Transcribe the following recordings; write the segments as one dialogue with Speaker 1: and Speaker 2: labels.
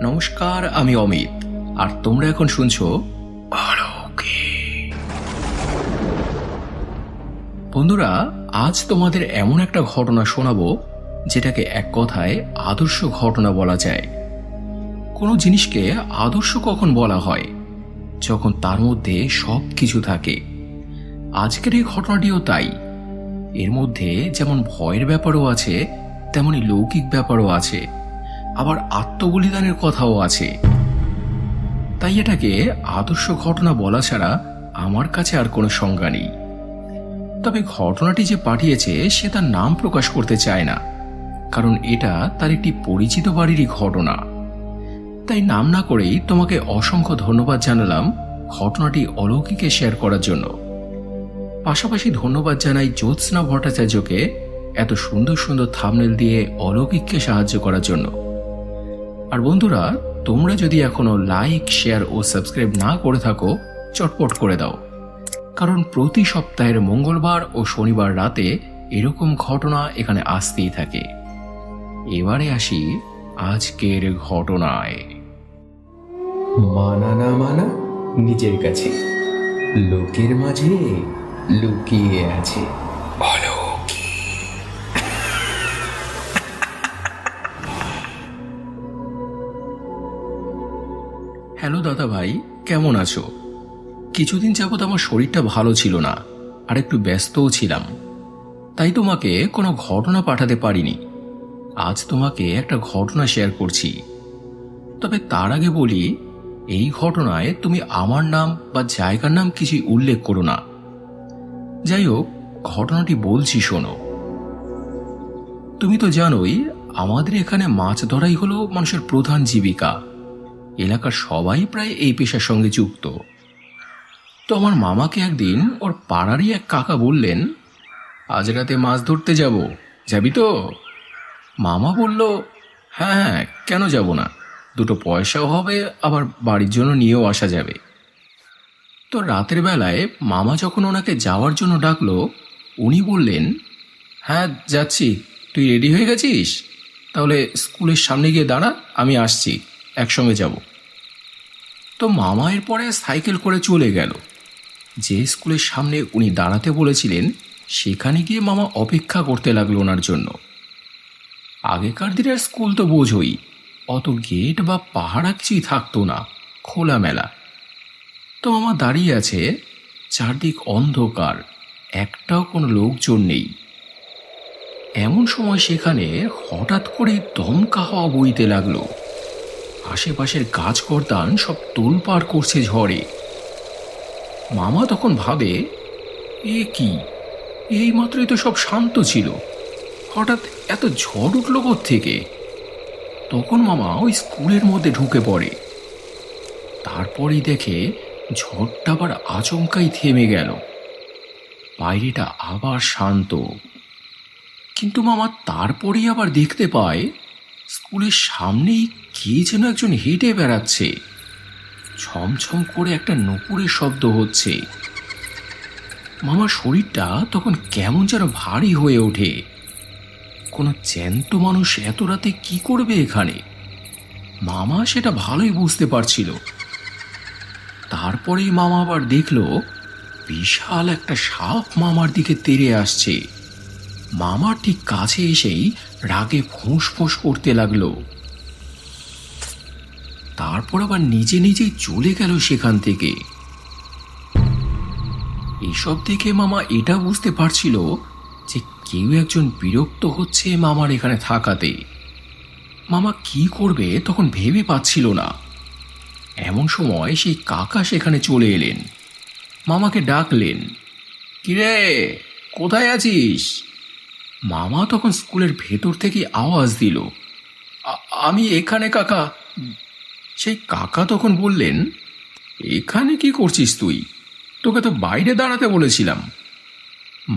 Speaker 1: নমস্কার, আমি অমিত, আর তোমরা এখন শুনছো অলৌকিক। বন্ধুরা, আজ তোমাদের এমন একটা ঘটনা শোনাবো যেটাকে এক কথায় আদর্শ ঘটনা বলা যায়। কোনো জিনিসকে আদর্শ কখন বলা হয়? যখন তার মধ্যে সব কিছু থাকে। আজকের এই ঘটনাটিও তাই। এর মধ্যে যেমন ভয়ের ব্যাপারও আছে, তেমনি লৌকিক ব্যাপারও আছে, আবার আত্মবলিদানের কথাও আছে। তাই এটাকে আদর্শ ঘটনা বলা ছাড়া আমার কাছে আর কোনো সংজ্ঞা নেই। তবে ঘটনাটি যে পাঠিয়েছে সে তার নাম প্রকাশ করতে চায় না, কারণ এটা তার একটি পরিচিত বাড়িরই ঘটনা। তাই নাম না করেই তোমাকে অসংখ্য ধন্যবাদ জানালাম ঘটনাটি অলৌকিকে শেয়ার করার জন্য। পাশাপাশি ধন্যবাদ জানাই জ্যোৎস্না ভট্টাচার্যকে এত সুন্দর সুন্দর থাম্বনেল দিয়ে অলৌকিককে সাহায্য করার জন্য। আর বন্ধুরা, তোমরা যদি এখনো লাইক, শেয়ার ও সাবস্ক্রাইব না করে থাকো, চটপট করে দাও, কারণ প্রতি সপ্তাহের মঙ্গলবার ও শনিবার রাতে এরকম ঘটনা এখানে আসতেই থাকে। এবারে আসি আজকের ঘটনায়।
Speaker 2: মানা না মানা নিজের কাছে, লোকের মাঝে লুকিয়ে আছে অলৌকিক।
Speaker 1: হ্যালো দাদা ভাই, কেমন আছো? কিছুদিন যাবত আমার শরীরটা ভালো ছিল না, আর একটু ব্যস্তও ছিলাম, তাই তোমাকে কোনো ঘটনা পাঠাতে পারিনি। আজ তোমাকে একটা ঘটনা শেয়ার করছি। তবে তার আগে বলি, এই ঘটনায় তুমি আমার নাম বা জায়গার নাম কিছুই উল্লেখ করো না। যাই হোক, ঘটনাটি বলছি শোনো। তুমি তো জানোই আমাদের এখানে মাছ ধরাই হলো মানুষের প্রধান জীবিকা। এলাকার সবাই প্রায় এই পেশার সঙ্গে যুক্ত। তো আমার মামাকে একদিন ওর পাড়ারই এক কাকা বললেন, আজ রাতে মাছ ধরতে যাব, যাবি তো? মামা বলল, হ্যাঁ হ্যাঁ, কেন যাব না, দুটো পয়সাও হবে, আবার বাড়ির জন্য নিয়েও আসা যাবে। তো রাতের বেলায় মামা যখন ওনাকে যাওয়ার জন্য ডাকলো, উনি বললেন, হ্যাঁ যাচ্ছি, তুই রেডি হয়ে গেছিস? তাহলে স্কুলের সামনে গিয়ে দাঁড়া, আমি আসছি, একসঙ্গে যাব। তো মামা এরপরে সাইকেল করে চলে গেল। যে স্কুলের সামনে উনি দাঁড়াতে বলেছিলেন সেখানে গিয়ে মামা অপেক্ষা করতে লাগলো ওনার জন্য। আগেকার দিনের স্কুল তো বোঝোই, অত গেট বা পাহারা কিছুই থাকতো না, খোলামেলা। তো মামা দাঁড়িয়ে আছে, চারদিক অন্ধকার, একটাও কোনো লোকজন নেই। এমন সময় সেখানে হঠাৎ করে দমকা হাওয়া বইতে লাগলো। আশেপাশের গাছ গর্দান সব তোলপাড় করছে ঝড়ে। মামা তখন ভাবে, এ কি, এই মাত্রই তো সব শান্ত ছিল, হঠাৎ এত ঝড় উঠল থেকে। তখন মামা ওই স্কুলের মধ্যে ঢুকে পড়ে। তারপরেই দেখে ঝড়টা আবার আচমকাই থেমে গেল, বাইরেটা আবার শান্ত। কিন্তু মামা তারপরেই আবার দেখতে পায় স্কুলের সামনেই কে যেন একজন হেঁটে বেড়াচ্ছে। ছমছম করে একটা নূপুরের শব্দ হচ্ছে। মামার শরীরটা তখন কেমন যেন ভারী হয়ে ওঠে। কোনো জ্যান্ত মানুষ এত রাতে কি করবে এখানে? মামা সেটা ভালোই বুঝতে পারছিল। তারপরেই মামা আবার দেখল বিশাল একটা সাপ মামার দিকে তেড়ে আসছে। মামার ঠিক কাছে এসেই রাগে ফোঁস ফোঁস করতে লাগলো। তারপর আবার নিজে নিজেই চলে গেল সেখান থেকে। এসব দেখে মামা এটা বুঝতে পারছিল যে কেউ একজন বিরক্ত হচ্ছে মামার এখানে থাকাতে। মামা কি করবে তখন ভেবে পাচ্ছিল না। এমন সময় সেই কাকা সেখানে চলে এলেন, মামাকে ডাকলেন, কিরে, কোথায় আছিস? মামা তখন স্কুলের ভেতর থেকে আওয়াজ দিল, আমি এখানে কাকা। সেই কাকা তখন বললেন, এখানে কি করছিস তুই? তোকে তো বাইরে দাঁড়াতে বলেছিলাম।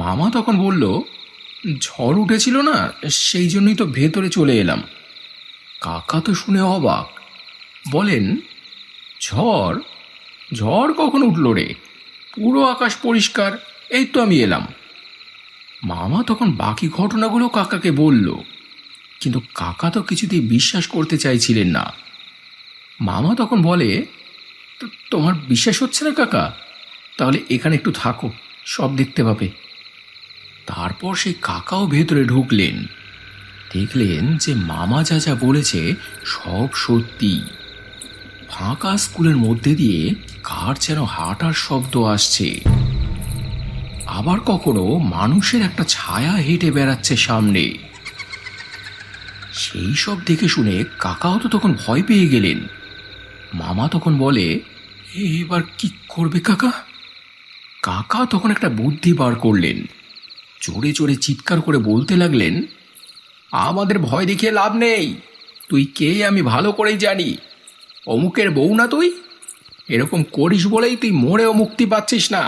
Speaker 1: মামা তখন বলল, ঝড় উঠেছিল না, সেই জন্যই তো ভেতরে চলে এলাম। কাকা তো শুনে অবাক, বলেন, ঝড়? ঝড় কখন উঠল রে? পুরো আকাশ পরিষ্কার, এই তো আমি এলাম। মামা তখন বাকি ঘটনাগুলো কাকাকে বলল, কিন্তু কাকা তো কিছুতেই বিশ্বাস করতে চাইছিলেন না। মামা তখন বলে, তোমার বিশ্বাস হচ্ছে না কাকা? তাহলে এখানে একটু থাকো, সব দেখতে পাবে। তারপর সেই কাকাও ভেতরে ঢুকলেন। দেখলেন যে মামা যা যা বলেছে সব সত্যি। ফাঁকা স্কুলের মধ্যে দিয়ে কার যেন হাঁটার শব্দ আসছে, আবার কখনো মানুষের একটা ছায়া হেঁটে বেড়াচ্ছে সামনে। সেই সব দেখে শুনে কাকাও তো তখন ভয় পেয়ে গেলেন। মামা তখন বলে, এবার কি করবে কাকা? কাকা তখন একটা বুদ্ধি বার করলেন। জোরে জোরে চিৎকার করে বলতে লাগলেন, আমাদের ভয় দেখিয়ে লাভ নেই। তুই কে আমি ভালো করেই জানি। অমুকের বউ না তুই? এরকম করিস বলেই তুই মরেও মুক্তি পাচ্ছিস না।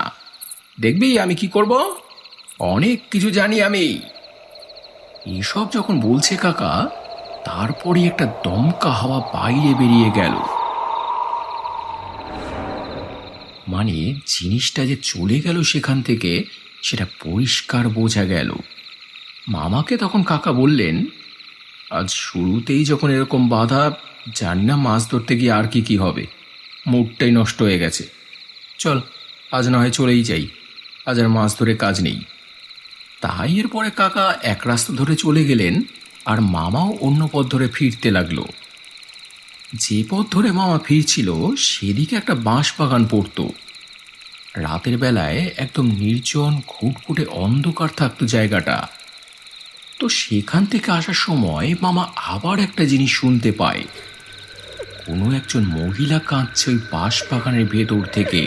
Speaker 1: দেখবি আমি কি করব, অনেক কিছু জানি আমি। এসব যখন বলছে কাকা, তারপরে একটা দমকা হাওয়া বাইরে বেরিয়ে গেল। মানে জিনিসটা যে চলে গেল সেখান থেকে, সেটা পরিষ্কার বোঝা গেল। মামাকে তখন কাকা বললেন, আজ শুরুতেই যখন এরকম বাধা, জানি না মাছ ধরতে গিয়ে আর কি কি হবে। মুডটাই নষ্ট হয়ে গেছে। চল, আজ না হয় চলেই যাই, আজ আর মাছ ধরে কাজ নেই। তাই এরপরে কাকা এক রাস্তা ধরে চলে গেলেন, আর মামাও অন্য পথ ধরে ফিরতে লাগলো। যে পথ ধরে মামা ফিরছিল সেদিকে একটা বাঁশ বাগান পড়তো। রাতের বেলায় একদম নির্জন ঘুটঘুটে অন্ধকার থাকতো জায়গাটা। তো সেখান থেকে আসার সময় মামা আবার একটা জিনিস শুনতে পায়। কোনো একজন মহিলা কাঁদছে ওই বাঁশ বাগানের ভেতর থেকে।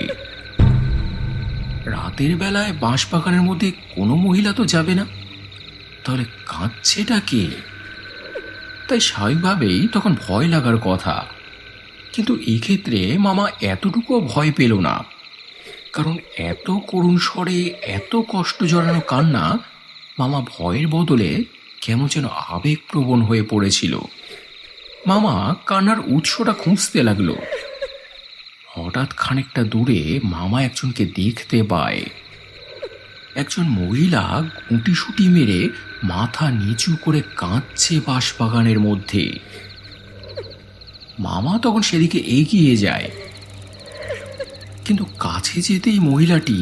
Speaker 1: রাতের বেলায় বাঁশ বাগানের মধ্যে কোনো মহিলা তো যাবে না, তাহলে কাঁদছেটা কে? তাই স্বাভাবিকভাবেই তখন ভয় লাগার কথা। কিন্তু এক্ষেত্রে মামা এতটুকুও ভয় পেল না, কারণ এত করুণ স্বরে এত কষ্ট জড়ানো কান্না মামা ভয়ের বদলে কেমন যেন আবেগপ্রবণ হয়ে পড়েছিল। মামা কান্নার উৎসটা খুঁজতে লাগলো। হঠাৎ খানিকটা দূরে মামা একজনকে দেখতে পায়। একজন মহিলা গুটিসুটি মেরে মাথা নিচু করে কাঁদছে বাঁশবাগানের মধ্যে। মামা তখন সেদিকে এগিয়ে যায়, কিন্তু কাছে যেতেই মহিলাটি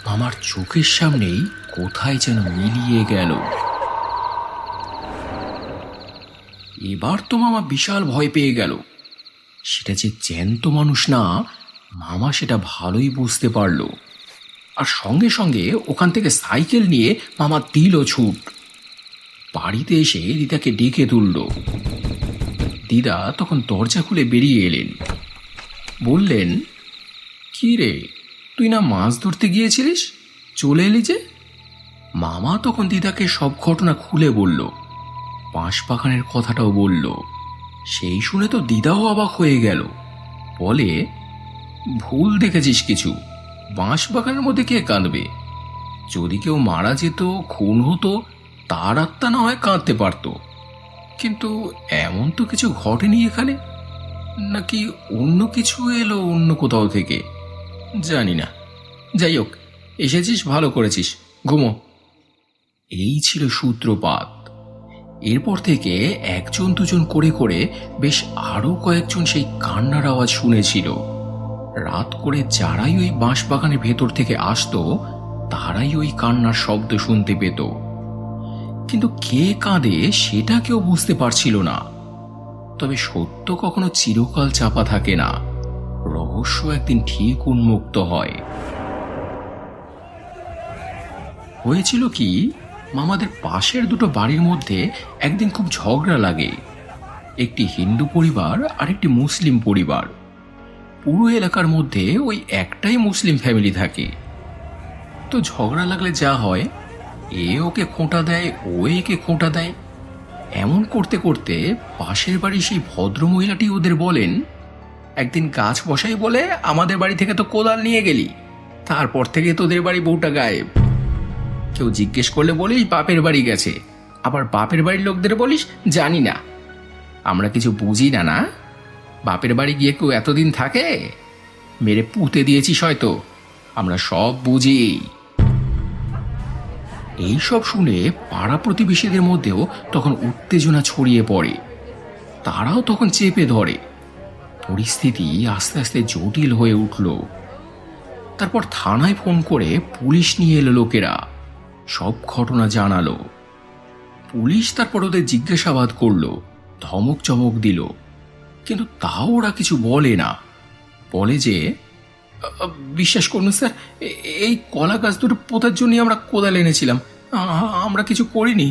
Speaker 1: মামার চোখের সামনেই কোথায় যেন মিলিয়ে গেল। এবার তো মামা বিশাল ভয় পেয়ে গেল। সেটা যে জ্যান্ত মানুষ না, মামা সেটা ভালোই বুঝতে পারল। আর সঙ্গে সঙ্গে ওখান থেকে সাইকেল নিয়ে মামা দিল ছুট। বাড়িতে এসে দিদাকে ডেকে তুলল। দিদা তখন দরজা খুলে বেরিয়ে এলেন। বললেন, কি রে, তুই না মাছ ধরতে গিয়েছিলিস, চলে এলি যে? মামা তখন দিদাকে সব ঘটনা খুলে বলল, বাঁশবাগানের কথাটাও বলল। সেই শুনে তো দিদাও অবাক হয়ে গেল। বলে, ভুল দেখেছিস কিছু, বাঁশবাগানের মধ্যে কে কাঁদবে? যদি কেউ মারা যেত, খুন হতো, তার আত্মা না হয় কাঁদতে পারত, কিন্তু এমন তো কিছু ঘটেনি এখানে। নাকি অন্য কিছু এলো অন্য কোথাও থেকে, জানি না। যাই হোক, এসেছিস ভালো করেছিস, ঘুমো। এই ছিল সূত্রপাত। এরপর থেকে একজন দুজন করে করে বেশ আরো কয়েকজন সেই কান্নার আওয়াজ শুনেছিল। রাত করে যারাই ওই বাঁশবাগানের ভেতর থেকে আসতো, তারাই ওই কান্নার শব্দ শুনতে পেত। কিন্তু কে কাঁদে সেটা কেউ বুঝতে পারছিল না। তবে সত্য কখনো চিরকাল চাপা থাকে না, রহস্য একদিন ঠিক উন্মুক্ত হয়। হয়েছিল কি, মামাদের পাশের দুটো বাড়ির মধ্যে একদিন খুব ঝগড়া লাগে। একটি হিন্দু পরিবার আর একটি মুসলিম পরিবার। পুরো এলাকার মধ্যে ওই একটাই মুসলিম ফ্যামিলি থাকে। তো ঝগড়া লাগলে যা হয়, এ ওকে খোঁটা দেয়, ও একে খোঁটা দেয়। এমন করতে করতে পাশের বাড়ি সেই ভদ্র মহিলাটি ওদের বলেন, একদিন গাছ বসাই বলে আমাদের বাড়ি থেকে তো কোদাল নিয়ে গেলি, তারপর থেকে তোদের বাড়ি বউটা গায়েব। কেউ জিজ্ঞেস করলে বলিস বাপের বাড়ি গেছে, আবার বাপের বাড়ির লোকদের বলিস জানি না। আমরা কিছু বুঝি না, না? বাপের বাড়ি গিয়ে কেউ এতদিন থাকে? মেরে পুঁতে দিয়েছিস হয়তো, আমরা সব বুঝি। এইসব শুনে পাড়া প্রতিবেশীদের মধ্যেও তখন উত্তেজনা ছড়িয়ে পড়ে। তারাও তখন চেপে ধরে। পরিস্থিতি আস্তে আস্তে জটিল হয়ে উঠল। তারপর থানায় ফোন করে পুলিশ নিয়ে এলো লোকেরা, সব ঘটনা জানালো। পুলিশ তারপর ওদের জিজ্ঞাসাবাদ করলো, ধমক চমক দিল, কিন্তু তাও ওরা কিছু বলে না। বলে যে বিশ্বাস করুন স্যার, এই কলা গাছ দুটো পোতার জন্য আমরা কোদাল এনেছিলাম, আমরা কিছু করিনি।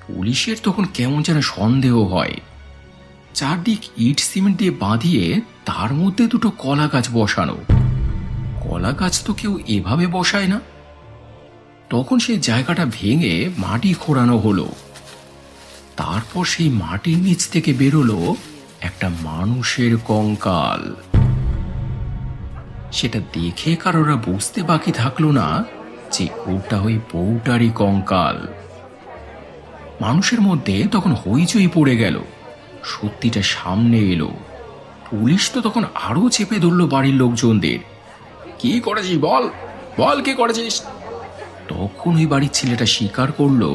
Speaker 1: পুলিশের তখন কেমন যেন সন্দেহ হয়। চারদিক ইট সিমেন্ট দিয়ে বাঁধিয়ে তার মধ্যে দুটো কলা গাছ বসানো। কলা গাছ তো কেউ এভাবে বসায় না। তখন সেই জায়গাটা ভেঙে মাটি খোঁড়ানো হলো। তারপর সেই মাটির নিচ থেকে বেরোলো একটা মানুষের কঙ্কাল। সেটা দেখে কারোরা বুঝতে বাকি থাকলো না যে ওটা ওই বউটারই কঙ্কাল। মানুষের মধ্যে তখন হইচই পড়ে গেল, সত্যিটা সামনে এলো। পুলিশ তো তখন আরো চেপে ধরলো বাড়ির লোকজনদের। কি করেছিস বল, বল কি করেছিস? তখন ওই বাড়ির ছেলেটা স্বীকার করলো,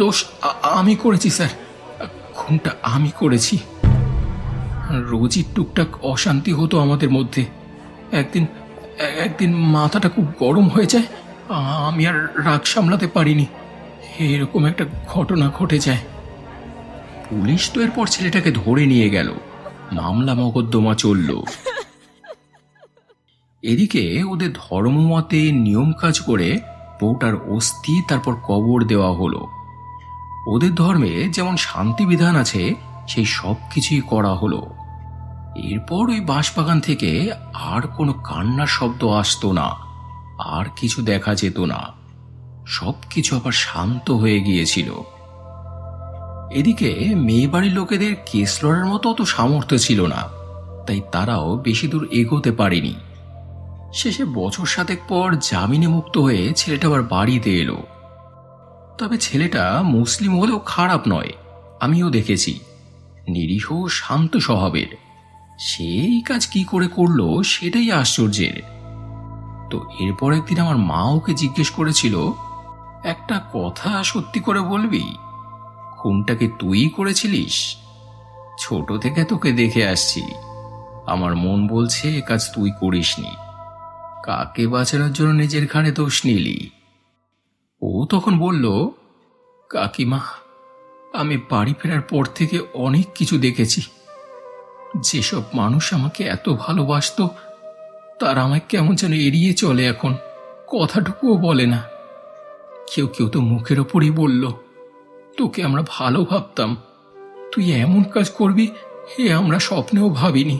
Speaker 1: দোষ আমি করেছি স্যার, খুনটা আমি করেছি। রোজই টুকটাক অশান্তি হতো আমাদের মধ্যে। একদিন একদিন মাথাটা খুব গরম হয়ে যায়, আমি আর রাগ সামলাতে পারিনি, এরকম একটা ঘটনা ঘটে যায়। পুলিশ তো এরপর ছেলেটাকে ধরে নিয়ে গেল, মামলা মকদ্দমা চলল। এদিকে ওদের ধর্মমতে নিয়ম কাজ করে বউটার অস্থি তারপর কবর দেওয়া হলো। ওদের ধর্মে যেমন শান্তি বিধান আছে সেই সব কিছুই করা হলো। এরপর ওই বাঁশবাগান থেকে আর কোনো কান্নার শব্দ আসতো না, আর কিছু দেখা যেত না। সবকিছু আবার শান্ত হয়ে গিয়েছিল। এদিকে মেয়ে বাড়ির লোকেদের কেস লড়ার মতো অত সামর্থ্য ছিল না, তাই তারাও বেশি দূর এগোতে পারেনি। শেষে বছর 7 পর জামিনে মুক্ত হয়ে ছেলেটা আবার বাড়িতে এলো। তবে ছেলেটা মুসলিম হলেও খারাপ নয়, আমিও দেখেছি। নিরীহ শান্ত স্বভাবের। সেই কাজ কি করে করলো সেটাই আশ্চর্যের। তো এরপর একদিন আমার মা ওকে জিজ্ঞেস করেছিল, একটা কথা সত্যি করে বলবি, খুনটাকে তুই করেছিলিস? ছোট থেকে তোকে দেখে আসছি, আমার মন বলছে এ কাজ তুই করিসনি। কাকে বাঁচানোর জন্য নিজের ঘাড়ে দোষ নিলি? ও তখন বলল, কাকিমা, আমি বাড়ি ফেরার পর থেকে অনেক কিছু দেখেছি। যেসব মানুষ আমাকে এত ভালোবাসতো তারা আমায় কেমন যেন এড়িয়ে চলে, এখন কথাটুকুও বলে না। কেউ কেউ তো মুখের ওপরই বলল, তোকে আমরা ভালো ভাবতাম, তুই এমন কাজ করবি এ আমরা স্বপ্নেও ভাবিনি।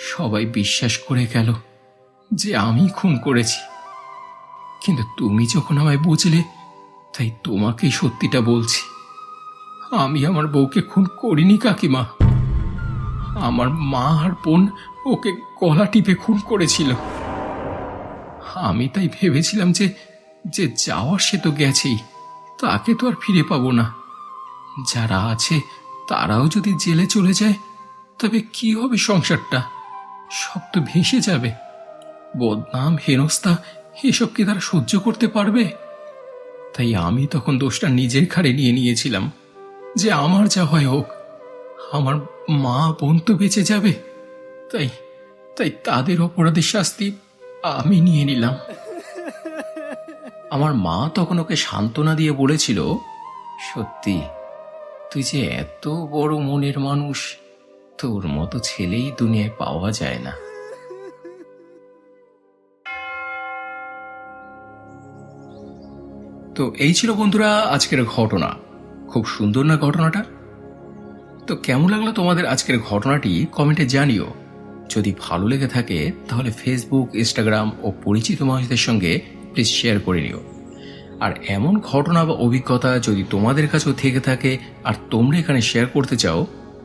Speaker 1: সবাই বিশ্বাস করে গেল যে আমি খুন করেছি, কিন্তু তুমি যখন আমায় বুঝলে তাই তোমাকেই সত্যিটা বলছি। আমি আমার বউকে খুন করিনি কাকিমা, আমার মা আর বোন ওকে গলা টিপে খুন করেছিল। আমি তাই ভেবেছিলাম যে যে যাওয়ার সে তো গেছেই, তাকে তো আর ফিরে পাবো না। যারা আছে তারাও যদি জেলে চলে যায় তবে কি হবে সংসারটা? সব তো ভেসে যাবে। বদনাম হেনস্থা এসব কি তারা সহ্য করতে পারবে? তাই আমি তখন দোষটা নিজের ঘাড়ে নিয়ে নিয়েছিলাম যে আমার যা হয় হোক, আমার মা বোন তো বেঁচে যাবে। তাই তাই তাদের অপরাধের শাস্তি আমি নিয়ে নিলাম। আমার মা তখন ওকে সান্ত্বনা দিয়ে বলেছিল, সত্যি তুই যে এত বড় মনের মানুষ, তোর মতো ছেলেই দুনিয়ায় পাওয়া যায় না। তো এই ছিল বন্ধুরা আজকের ঘটনা। খুব সুন্দর না ঘটনাটা? তো কেমন লাগলো তোমাদের আজকের ঘটনাটি কমেন্টে জানিও। যদি ভালো লেগে থাকে তাহলে ফেসবুক, ইনস্টাগ্রাম ও পরিচিত মানুষদের সঙ্গে প্লিজ শেয়ার করে নিও। আর এমন ঘটনা বা অভিজ্ঞতা যদি তোমাদের কাছেও থেকে থাকে আর তোমরা এখানে শেয়ার করতে চাও,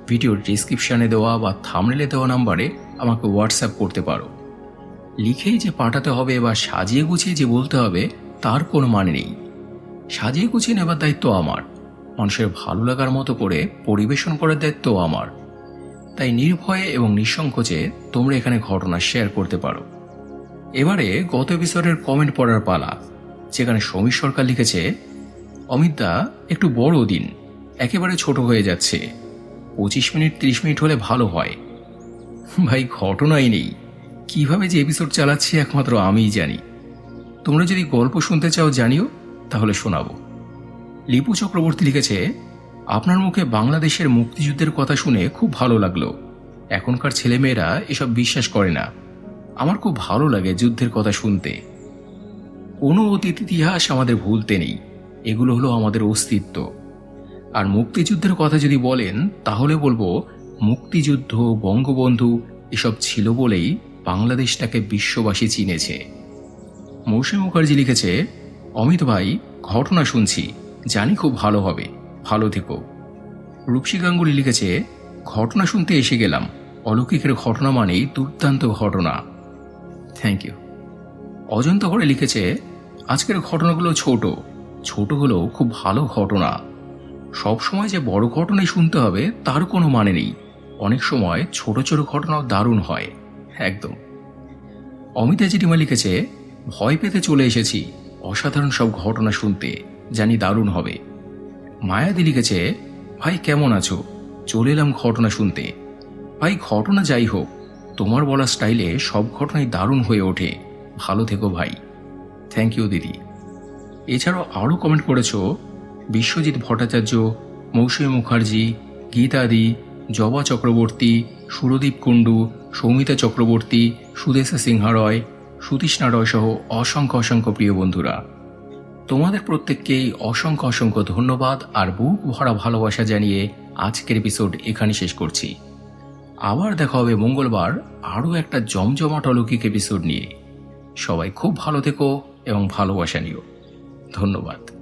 Speaker 1: ভিডিওর ডিসক্রিপশানে দেওয়া বা থাম্বনেলে দেওয়া নাম্বারে আমাকে হোয়াটসঅ্যাপ করতে পারো। লিখেই যে পাঠাতে হবে বা সাজিয়ে গুছিয়ে যে বলতে হবে তার কোনো মানে নেই। সাজিয়ে গুছিয়ে নেবার দায়িত্ব আমার, মানুষের ভালো লাগার মতো করে পরিবেশন করার দায়িত্ব আমার। তাই নির্ভয়ে এবং নিঃসংকোচে তোমরা এখানে ঘটনা শেয়ার করতে পারো। এবারে গত এপিসোডের কমেন্ট পড়ার পালা, যেখানে সমীর সরকার লিখেছে, অমিতদা একটু বড় দিন, একেবারে ছোট হয়ে যাচ্ছে। 25 মিনিট 30 মিনিট হলে ভালো হয়। ভাই ঘটনাই নেই, কিভাবে যে এপিসোড চালাচ্ছি একমাত্র আমিই জানি। তোমরা যদি গল্প শুনতে চাও জানিও, তাহলে শোনাবো। লিপু চক্রবর্তী লিখেছে, আপনার মুখে বাংলাদেশের মুক্তিযুদ্ধের কথা শুনে খুব ভালো লাগলো। এখনকার ছেলেমেয়েরা এসব বিশ্বাস করে না। আমার খুব ভালো লাগে যুদ্ধের কথা শুনতে। কোনো অতীত ইতিহাস আমাদের ভুলতে নেই, এগুলো হলো আমাদের অস্তিত্ব। আর মুক্তিযুদ্ধের কথা যদি বলেন তাহলে বলবো, মুক্তিযুদ্ধ, বঙ্গবন্ধু এসব ছিল বলেই বাংলাদেশটাকে বিশ্ববাসী চিনেছে। মৌসুমী মুখার্জি লিখেছে, অমিত ভাই, ঘটনা শুনছি, জানি খুব ভালো হবে, ভালো থেকো। রূপসী গাঙ্গুলি লিখেছে, ঘটনা শুনতে এসে গেলাম, অলৌকিকের ঘটনা মানেই দুর্দান্ত ঘটনা। Thank you. অজন্তা করে লিখেছে, আজকের ঘটনাগুলো ছোট ছোট হলেও খুব ভালো ঘটনা। সব সময় যে বড় ঘটনাই শুনতে হবে তার কোনো মানে নেই, অনেক সময় ছোট ছোট ঘটনাও দারুণ হয়। একদম। অমিতা জেঠিমা লিখেছে, ভয় পেতে চলে এসেছি, অসাধারণ সব ঘটনা শুনতে, জানি দারুণ হবে। মায়াদি লিখেছে, ভাই কেমন আছো, চলে এলাম ঘটনা শুনতে। ভাই ঘটনা যাই হোক, তোমার বলা স্টাইলে সব ঘটনাই দারুণ হয়ে ওঠে, ভালো থেকো ভাই। থ্যাংক ইউ দিদি। এছাড়াও আরও কমেন্ট করেছ বিশ্বজিৎ ভট্টাচার্য, মৌসুমী মুখার্জি, গীতাদি, জবা চক্রবর্তী, সুরদীপ কুণ্ডু, সৌমিতা চক্রবর্তী, সুদেশা সিংহা রয়, সুতৃষ্ণা রয় সহ অসংখ্য অসংখ্য প্রিয় বন্ধুরা, তোমাদের প্রত্যেককেই অসংখ্য অসংখ্য ধন্যবাদ আর বুক ভরা ভালোবাসা জানিয়ে আজকের এপিসোড এখানে শেষ করছি। আবার দেখা হবে মঙ্গলবার আরও একটা জমজমাট অলৌকিক এপিসোড নিয়ে। সবাই খুব ভালো থেকো এবং ভালোবাসা নিও। ধন্যবাদ।